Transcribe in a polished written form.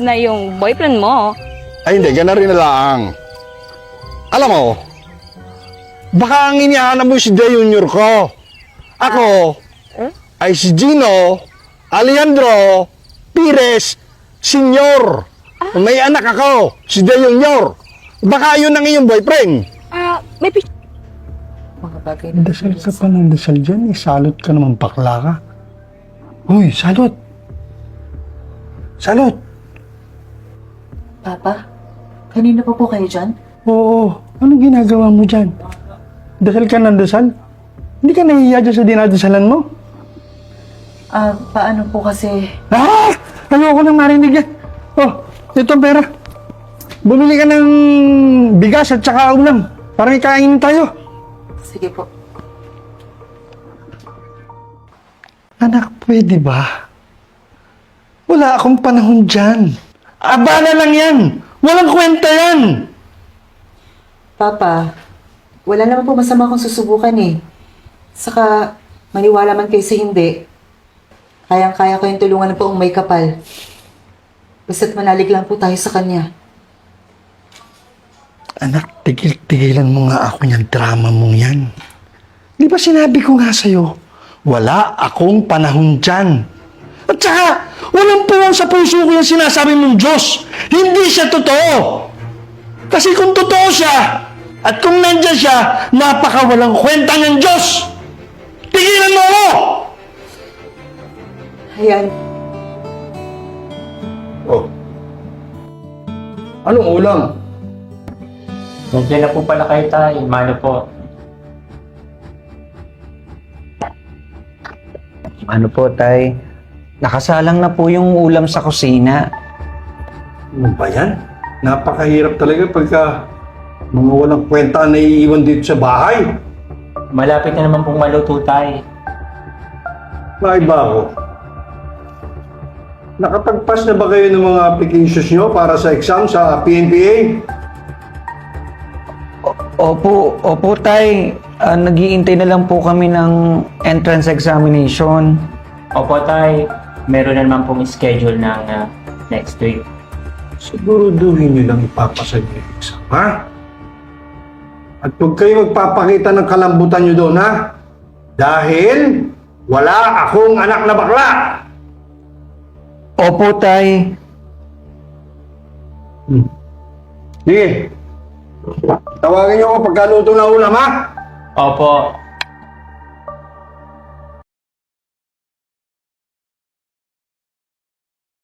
na yung boyfriend mo. Ay hindi, gana rin na lang. Alam mo, baka ang inihanap mo si Jay Junior ko. Ako ay si Gino Alejandro Pires Senior. May anak ako, si Jay Junior. Baka yun ang iyong boyfriend. May picture. Mga bagay na Dasal ka pa ng dasal dyan, salot ka naman, bakla ka. Uy, salot. Salot. Papa, kanina pa po kayo dyan? Oo, anong ginagawa mo dyan? Dasal ka ng dasal? Hindi ka nahihiya dyan sa dinadasalan mo? Paano po kasi... Ah! Ayoko nang marinig yan. Oh, ito ang pera. Bumili ka ng bigas at saka ulam. Para ikainin tayo. Sige po. Anak, pwede ba? Wala akong panahon dyan. Abala lang yan. Walang kwenta yan. Papa, wala naman po masama kung susubukan eh. Saka, maniwala man kayo sa hindi. Kayang-kaya ko yung tulungan ng poong may kapal. Basta't manalig lang po tayo sa kanya. Anak, tigil-tigilan mo nga ako niyang drama mong yan. Di ba sinabi ko nga sa'yo, wala akong panahon dyan. At saka, walang puwang sa puso ko yung sinasabi mong Diyos. Hindi siya totoo. Kasi kung totoo siya, at kung nandyan siya, napakawalang kwenta ng Diyos. Tigilan mo ako! Ayan, Oh. Anong ulam? Nandiyan na po pala kayo tayo. Mano po? Ano po, tay? Nakasalang na po yung ulam sa kusina. Ano ba yan? Napakahirap talaga pagka mga walang kwenta na naiiwan dito sa bahay. Malapit na naman pong maluto tayo. Maiba ako. Nakapagpas na ba kayo ng mga applications nyo para sa exam sa PNPA? Opo, tay. Nag-iintay na lang po kami ng entrance examination. Opo tay, meron na naman pong schedule ng next week. Siguruduhin nyo lang ipapasa nyo yung exam, ha? At huwag kayo magpapakita ng kalambutan nyo doon, ha? Dahil wala akong anak na bakla! Opo, tay. Sige. Tawagin nyo ako pagkaluto na ulam, ha? Opo.